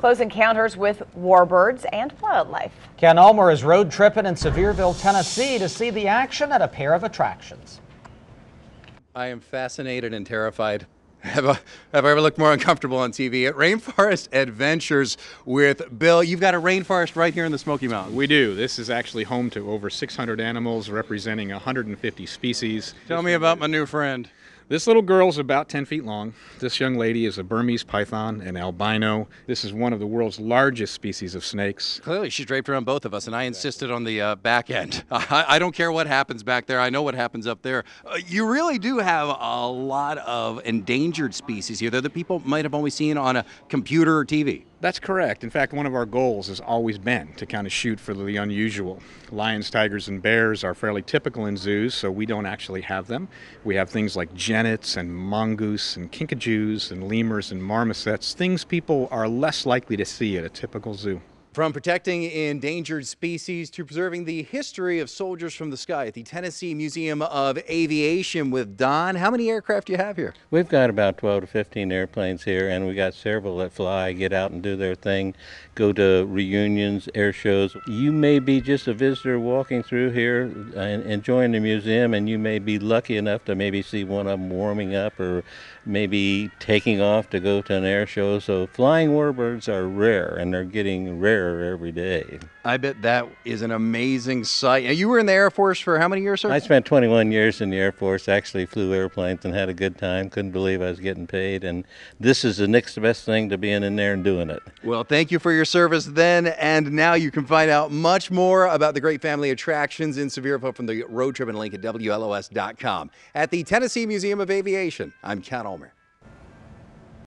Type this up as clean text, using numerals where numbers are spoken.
close encounters with warbirds and wildlife. Ken Ulmer is road tripping in Sevierville, Tennessee to see the action at a pair of attractions. I am fascinated and terrified. Have I ever looked more uncomfortable on TV? At Rainforest Adventures with Bill. You've got a rainforest right here in the Smoky Mountains. We do. This is actually home to over 600 animals representing 150 species. Tell me about my new friend. This little girl's about 10 feet long. This young lady is a Burmese python, an albino. This is one of the world's largest species of snakes. Clearly, she draped around both of us, and I insisted on the back end. I don't care what happens back there. I know what happens up there. You really do have a lot of endangered species here that people might have only seen on a computer or TV. That's correct. In fact, one of our goals has always been to kind of shoot for the unusual. Lions, tigers, and bears are fairly typical in zoos, so we don't actually have them. We have things like genets and mongoose and kinkajous and lemurs and marmosets, things people are less likely to see at a typical zoo. From protecting endangered species to preserving the history of soldiers from the sky at the Tennessee Museum of Aviation with Don. How many aircraft do you have here? We've got about 12 to 15 airplanes here, and we got several that fly, get out and do their thing, go to reunions, air shows. You may be just a visitor walking through here and enjoying the museum, and you may be lucky enough to maybe see one of them warming up or maybe taking off to go to an air show. So flying warbirds are rare, and they're getting rarer every day. I bet that is an amazing sight. You were in the Air Force for how many years, sir? I spent 21 years in the Air Force, actually flew airplanes and had a good time. Couldn't believe I was getting paid, and this is the next best thing to being in there and doing it. Well, thank you for your service then and now. You can find out much more about the great family attractions in Sevierville from the road trip and link at WLOS.com. At the Tennessee Museum of Aviation, I'm Ken Ulmer.